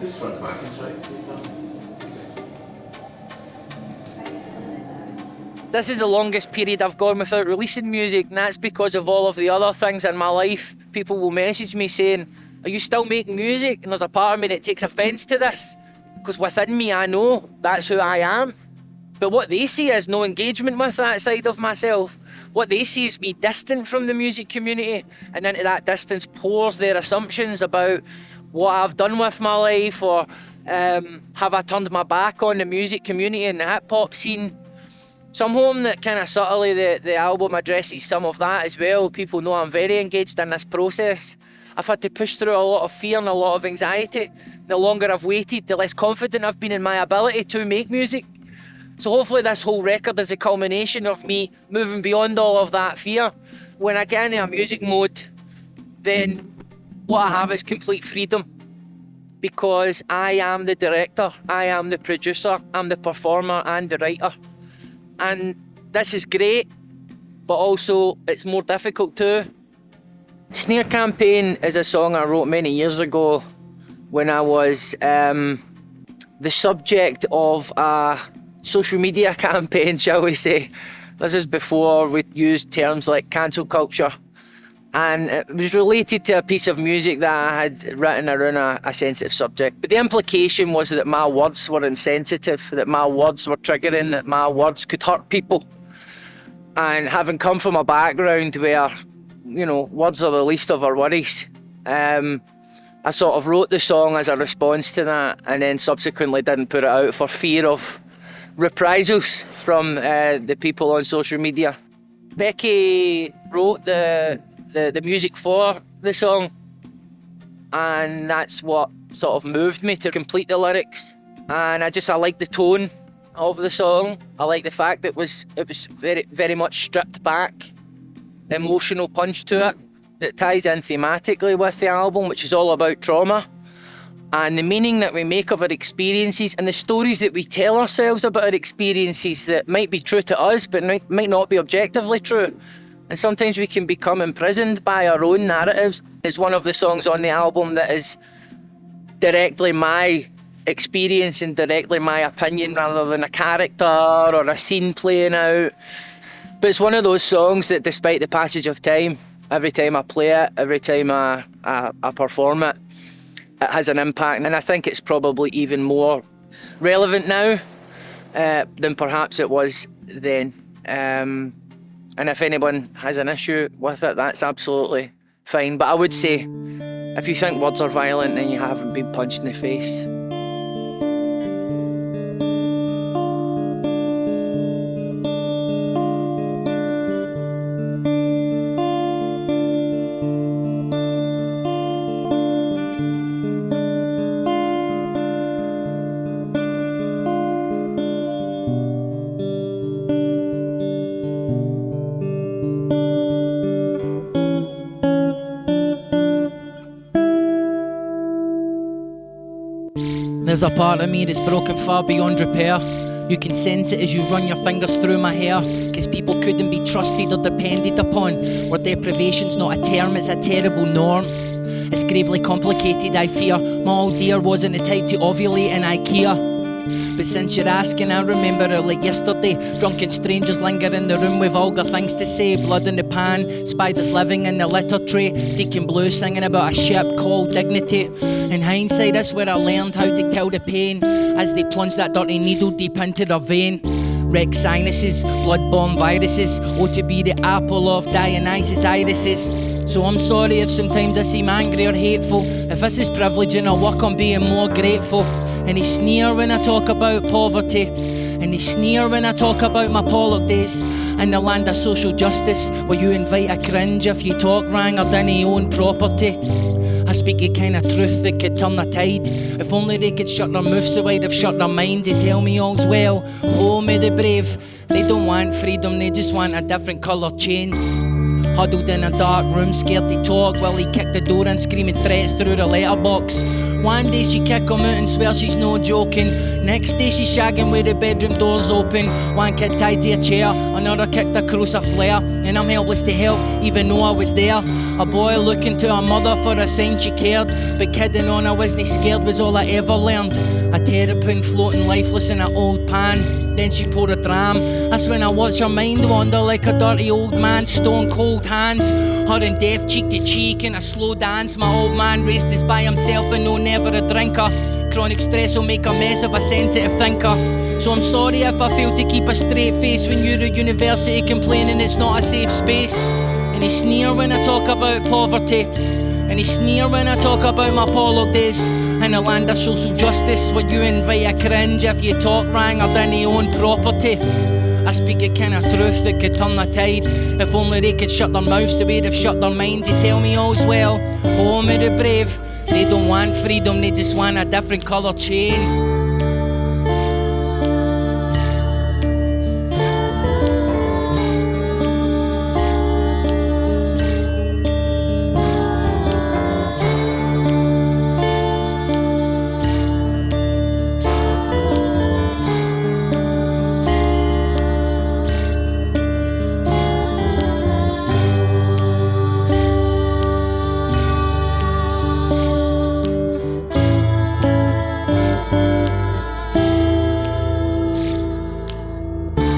Just run the back and try to see This is the longest period I've gone without releasing music, and that's because of all of the other things in my life. People will message me saying, are you still making music? And there's a part of me that takes offence to this, because within me I know that's who I am. But what they see is no engagement with that side of myself. What they see is me distant from the music community, and into that distance pours their assumptions about what I've done with my life, or have I turned my back on the music community and the hip-hop scene. So I'm hoping that kind of subtly the album addresses some of that as well. People know I'm very engaged in this process. I've had to push through a lot of fear and a lot of anxiety. The longer I've waited, the less confident I've been in my ability to make music. So hopefully this whole record is a culmination of me moving beyond all of that fear. When I get into a music mode, then what I have is complete freedom, because I am the director, I am the producer, I'm the performer and the writer. And this is great, but also it's more difficult too. Sneer Campaign is a song I wrote many years ago when I was the subject of a social media campaign, shall we say. This is before we used terms like cancel culture. And it was related to a piece of music that I had written around a sensitive subject. But the implication was that my words were insensitive, that my words were triggering, that my words could hurt people. And having come from a background where, you know, words are the least of our worries, I sort of wrote the song as a response to that, and then subsequently didn't put it out for fear of reprisals from the people on social media. Becky wrote the music for the song, and that's what sort of moved me to complete the lyrics. And I like the tone of the song. I like the fact that it was very, very much stripped back, emotional punch to it that ties in thematically with the album, which is all about trauma and the meaning that we make of our experiences and the stories that we tell ourselves about our experiences that might be true to us but might not be objectively true. And sometimes we can become imprisoned by our own narratives. It's one of the songs on the album that is directly my experience and directly my opinion rather than a character or a scene playing out. But it's one of those songs that, despite the passage of time, every time I play it, every time I perform it, it has an impact. And I think it's probably even more relevant now than perhaps it was then. And if anyone has an issue with it, that's absolutely fine. But I would say, if you think words are violent, then you haven't been punched in the face. There's a part of me that's broken far beyond repair. You can sense it as you run your fingers through my hair, 'cause people couldn't be trusted or depended upon, where deprivation's not a term, it's a terrible norm. It's gravely complicated, I fear. My old dear wasn't the type to ovulate in IKEA. But since you're asking, I remember it like yesterday. Drunken strangers linger in the room with vulgar things to say. Blood in the pan, spiders living in the litter tray. Deacon Blue singing about a ship called Dignity. In hindsight, that's where I learned how to kill the pain, as they plunged that dirty needle deep into their vein. Wrecked sinuses, blood-borne viruses, oh to be the apple of Dionysus' irises. So I'm sorry if sometimes I seem angry or hateful. If this is privilege, and I'll work on being more grateful. And they sneer when I talk about poverty, and they sneer when I talk about my Pollock days. In the land of social justice, where you invite a cringe if you talk wrong or didn't own property. I speak a kind of truth that could turn the tide. If only they could shut their mouths so I'd have shut their minds. They tell me all's well, oh may the brave. They don't want freedom, they just want a different colour chain. Huddled in a dark room, scared to talk, while he kicked the door in, screaming threats through the letterbox. One day she kick him out and swear she's no joking. Next day she's shagging with the bedroom doors open. One kid tied to a chair, another kicked across a flare. And I'm helpless to help, even though I was there. A boy looking to her mother for a sign she cared. But kidding on I wasn't scared was all I ever learned. A terrapin floating lifeless in an old pan. Then she poured a dram. That's when I watched her mind wander like a dirty old man. Stone cold hands, her and death cheek to cheek in a slow dance. My old man raised us by himself and no never a drinker. Chronic stress will make a mess of a sensitive thinker. So I'm sorry if I fail to keep a straight face when you're at university complaining it's not a safe space. And he sneer when I talk about poverty. And he sneer when I talk about my Pollock days. In a land of social justice where you invite a cringe if you talk wrong or didn't own property. I speak a kind of truth that could turn the tide. If only they could shut their mouths the way they've shut their minds to tell me all's well. Home of the brave. They don't want freedom, they just want a different colour chain.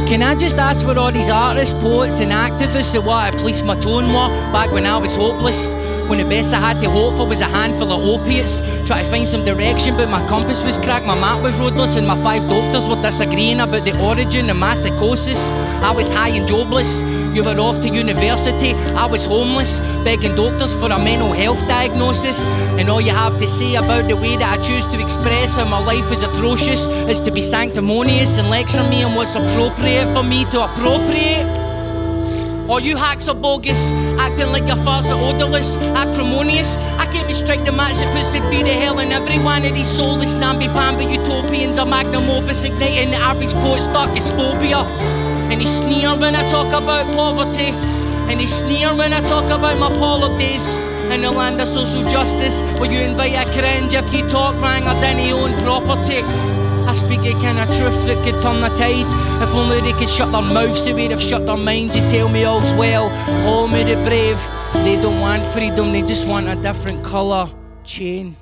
Can I just ask where all these artists, poets and activists that wanted to police my tone were back when I was hopeless? When the best I had to hope for was a handful of opiates. Try to find some direction but my compass was cracked, my map was roadless and my 5 doctors were disagreeing about the origin of my psychosis. I was high and jobless, you were off to university, I was homeless, begging doctors for a mental health diagnosis. And all you have to say about the way that I choose to express how my life is atrocious is to be sanctimonious and lecture me on what's appropriate for me to appropriate. All you hacks are bogus, acting like your farts are odorless, acrimonious. I can't restrict the match that puts the fear of hell in every one of these soulless namby-pamby utopians. A magnum opus igniting the average poet's darkest phobia. And he sneer when I talk about poverty. And he sneer when I talk about my Pollock days. In the land of social justice, where you invite a cringe if you talk wrong or didn't own property. I speak a kind of truth that could turn the tide. If only they could shut their mouths the way they've shut their minds and tell me all's well. Home of the brave. They don't want freedom, they just want a different colour chain.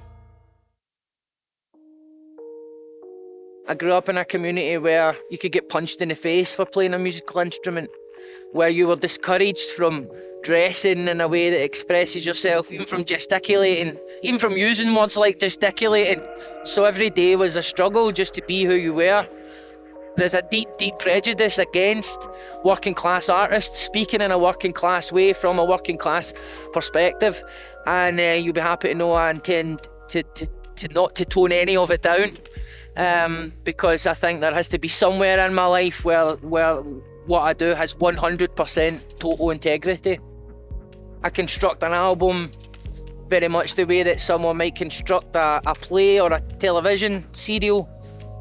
I grew up in a community where you could get punched in the face for playing a musical instrument, where you were discouraged from dressing in a way that expresses yourself, even from gesticulating, even from using words like gesticulating. So every day was a struggle just to be who you were. There's a deep, deep prejudice against working class artists speaking in a working class way from a working class perspective. And you'll be happy to know I intend to not to tone any of it down, because I think there has to be somewhere in my life where what I do has 100% total integrity. I construct an album very much the way that someone might construct a play or a television serial,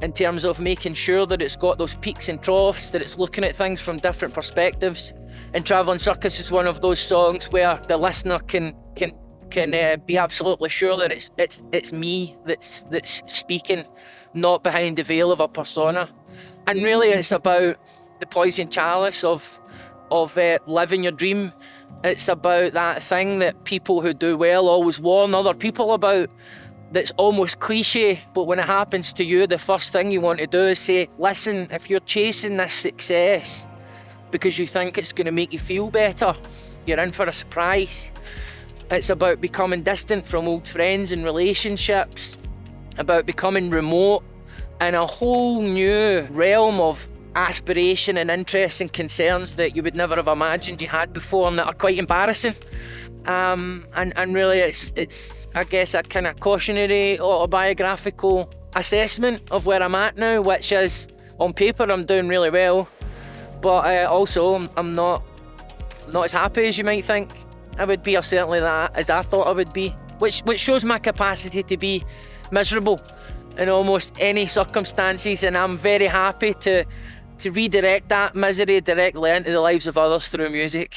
in terms of making sure that it's got those peaks and troughs, that it's looking at things from different perspectives. And Travelling Circus is one of those songs where the listener can be absolutely sure that it's me that's speaking, not behind the veil of a persona. And really it's about the poison chalice of living your dream. It's about that thing that people who do well always warn other people about, that's almost cliche, but when it happens to you, the first thing you want to do is say, listen, if you're chasing this success because you think it's going to make you feel better, you're in for a surprise. It's about becoming distant from old friends and relationships, about becoming remote in a whole new realm of aspiration and interests and concerns that you would never have imagined you had before, and that are quite embarrassing. And really it's I guess a kind of cautionary autobiographical assessment of where I'm at now, which is, on paper I'm doing really well, but also I'm not as happy as you might think I would be, or certainly that as I thought I would be, which shows my capacity to be miserable in almost any circumstances, and I'm very happy to redirect that misery directly into the lives of others through music.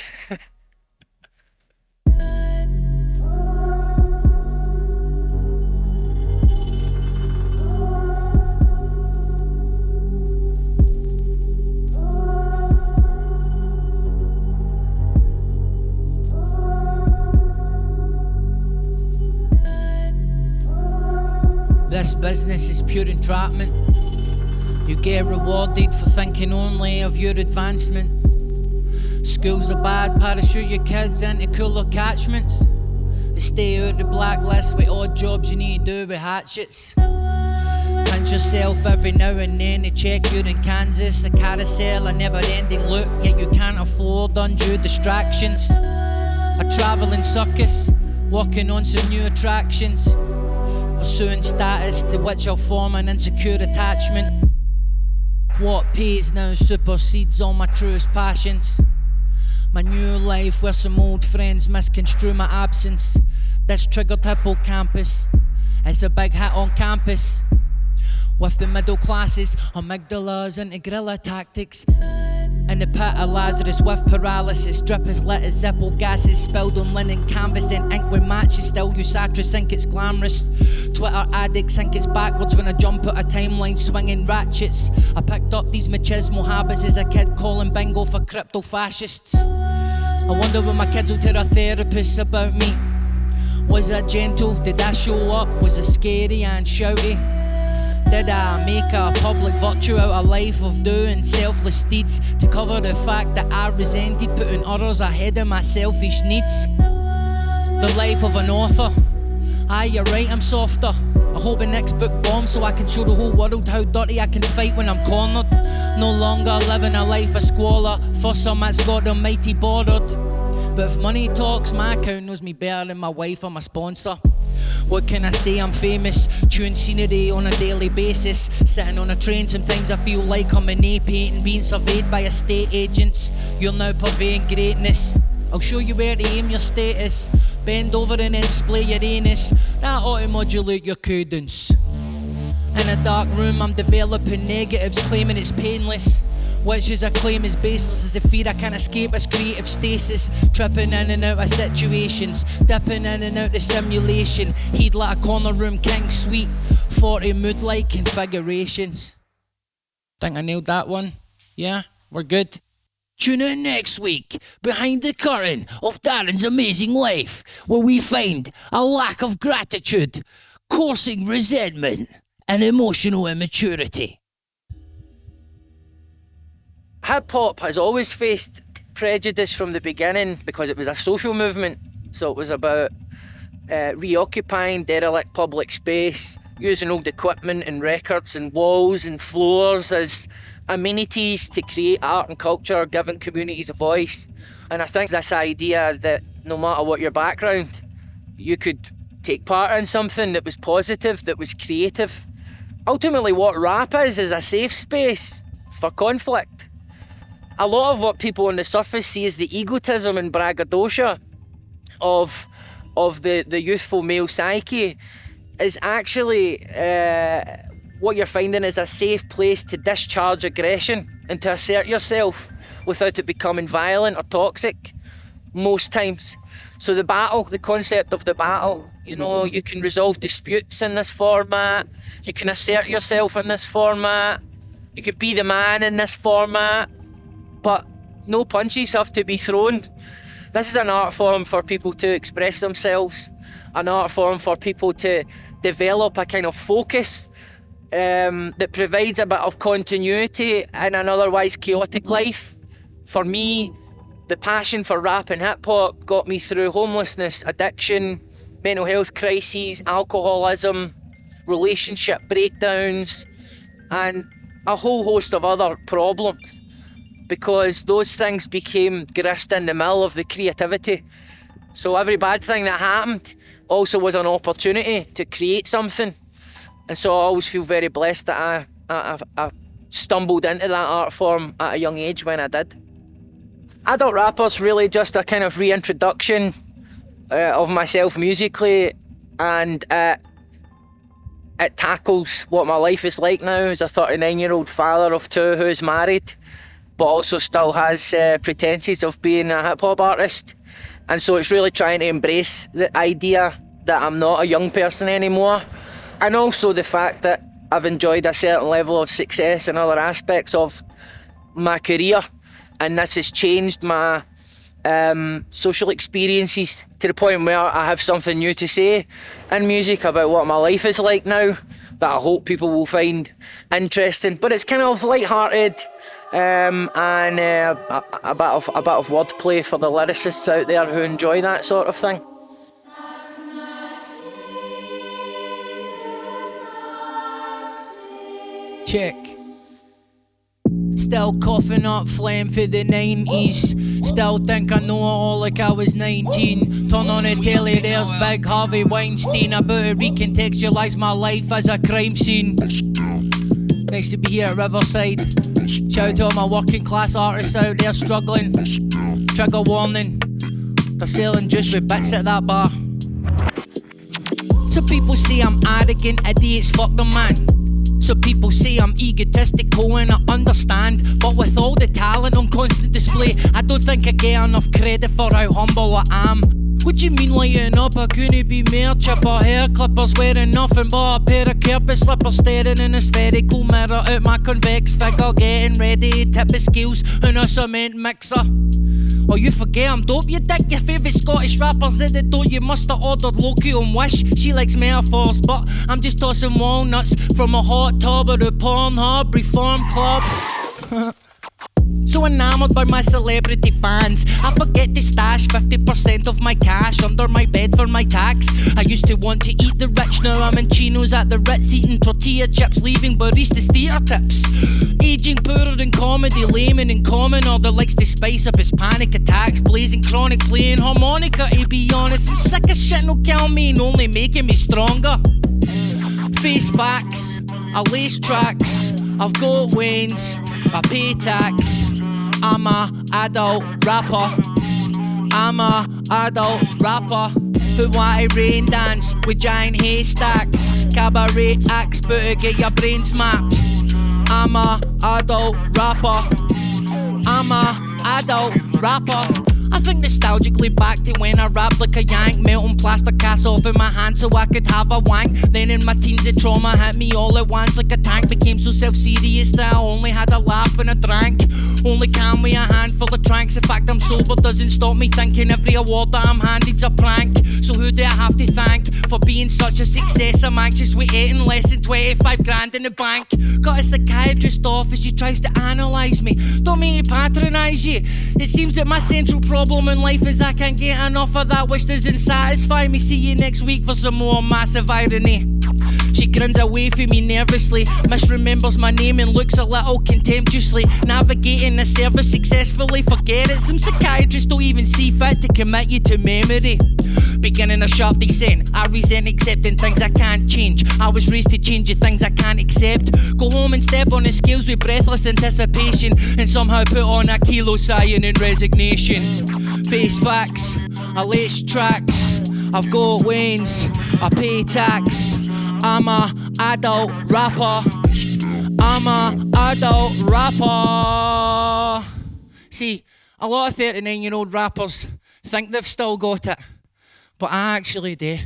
this business is pure entrapment. You get rewarded for thinking only of your advancement. Schools are bad, parachute your kids into cooler catchments. They stay out the blacklist with odd jobs you need to do with hatchets. Pinch yourself every now and then to check you're in Kansas. A carousel, a never-ending loop, yet you can't afford undue distractions. A travelling circus, walking on some new attractions. Pursuing status to which I'll form an insecure attachment. What pays now supersedes all my truest passions. My new life where some old friends misconstrue my absence. This triggered hippocampus, it's a big hit on campus. With the middle classes, amygdalas into guerrilla tactics. In the pit of Lazarus with paralysis, drip as lit as Zippo gases spilled on linen canvas and ink with matches. Still use actress, think it's glamorous. Twitter addicts think it's backwards when I jump out a timeline swinging ratchets. I picked up these machismo habits as a kid, calling bingo for crypto fascists. I wonder when my kids will tell their therapists about me. Was I gentle? Did I show up? Was I scary and shouty? Did I make a public virtue out of life of doing selfless deeds to cover the fact that I resented putting others ahead of my selfish needs? The life of an author. Aye, you're right, I'm softer. I hope the next book bombs so I can show the whole world how dirty I can fight when I'm cornered. No longer living a life of squalor. For some it's got them mighty bordered. But if money talks, my account knows me better than my wife or my sponsor. What can I say? I'm famous. Tune scenery on a daily basis. Sitting on a train, sometimes I feel like I'm an ape and being surveyed by estate agents. You're now purveying greatness. I'll show you where to aim your status. Bend over and then splay your anus. That ought to modulate your cadence. In a dark room I'm developing negatives, claiming it's painless. Which is a claim is baseless as a fear I can't escape as creative stasis. Tripping in and out of situations, dipping in and out of simulation. He'd like a corner room king suite, 40 mood-like configurations. Think I nailed that one? Yeah? We're good? Tune in next week, behind the curtain of Darren's amazing life, where we find a lack of gratitude, coursing resentment, and emotional immaturity. Hip-hop has always faced prejudice from the beginning because it was a social movement. So it was about reoccupying derelict public space, using old equipment and records and walls and floors as amenities to create art and culture, giving communities a voice. And I think this idea that no matter what your background, you could take part in something that was positive, that was creative. Ultimately what rap is a safe space for conflict. A lot of what people on the surface see as the egotism and braggadocio of the youthful male psyche is actually what you're finding is a safe place to discharge aggression and to assert yourself without it becoming violent or toxic most times. So the battle, the concept of the battle, you know, you can resolve disputes in this format, you can assert yourself in this format, you could be the man in this format, but no punches have to be thrown. This is an art form for people to express themselves, an art form for people to develop a kind of focus that provides a bit of continuity in an otherwise chaotic life. For me, the passion for rap and hip hop got me through homelessness, addiction, mental health crises, alcoholism, relationship breakdowns, and a whole host of other problems. Because those things became grist in the mill of the creativity. So every bad thing that happened also was an opportunity to create something. And so I always feel very blessed that I stumbled into that art form at a young age when I did. Adult Rapper's really just a kind of reintroduction of myself musically, and it tackles what my life is like now as a 39-year-old father of two who's married, but also still has pretenses of being a hip-hop artist. And so it's really trying to embrace the idea that I'm not a young person anymore, and also the fact that I've enjoyed a certain level of success in other aspects of my career, and this has changed my social experiences to the point where I have something new to say in music about what my life is like now, that I hope people will find interesting. But it's kind of light-hearted and a bit of wordplay for the lyricists out there who enjoy that sort of thing. Check. Still coughing up flame for the 90s. Still think I know it all like I was 19. Turn on the telly, there's Big Harvey Weinstein about to recontextualise my life as a crime scene. Nice to be here at Riverside. Shout out to all my working class artists out there struggling. Trigger warning, they're selling juice with bits at that bar. Some people say I'm arrogant, idiots, fuck them, man. Some people say I'm egotistical and I understand, but with all the talent on constant display, I don't think I get enough credit for how humble I am. What do you mean lighting up? I couldn't be more chipper. Hair clippers wearing nothing but a pair of carpet slippers, staring in a spherical mirror at my convex figure, getting ready to tip the scales in a cement mixer. Oh, you forget I'm dope, you dick. Your favourite Scottish rappers at the door. You must have ordered Loki on Wish. She likes metaphors, but I'm just tossing walnuts from a hot tub or a Pornhub Reform Club. So enamoured by my celebrity fans, I forget to stash 50% of my cash under my bed for my tax. I used to want to eat the rich, now I'm in chinos at the Ritz eating tortilla chips, leaving baristas theatre tips. Aging poorer than comedy, layman and common order likes to spice up his panic attacks, blazing chronic, playing harmonica. To be honest, I'm sick of shit, no kill me and only making me stronger. Face facts, I lace tracks, I've got wains, I pay tax. I'm a adult rapper. I'm a adult rapper who want to rain dance with giant haystacks. Cabaret acts but to get your brain smacked. I'm a adult rapper. I'm a adult rapper. I think nostalgically back to when I rapped like a yank, melting plaster cast off in my hand so I could have a wank. Then in my teens the trauma hit me all at once like a tank. Became so self-serious that I only had a laugh when I drank. Only can with a handful of tranks. The fact I'm sober doesn't stop me thinking every award that I'm handed's a prank. So who do I have to thank for being such a success? I'm anxious with eating less than 25 grand in the bank. Got a psychiatrist office, she tries to analyse me. Don't mean to patronise you. It seems that my central problem in life is I can't get enough of that which doesn't satisfy me. See you next week for some more massive irony. She grins away from me nervously, misremembers my name and looks a little contemptuously. Navigating the service successfully, forget it. Some psychiatrists don't even see fit to commit you to memory. Beginning a sharp descent, I resent accepting things I can't change. I was raised to change the things I can't accept. Go home and step on the scales with breathless anticipation, and somehow put on a kilo sighing in resignation. Face facts, I lace tracks, I've got wains, I pay tax. I'm a adult rapper. I'm a adult rapper. See, a lot of 39-year-old rappers think they've still got it, but I actually do.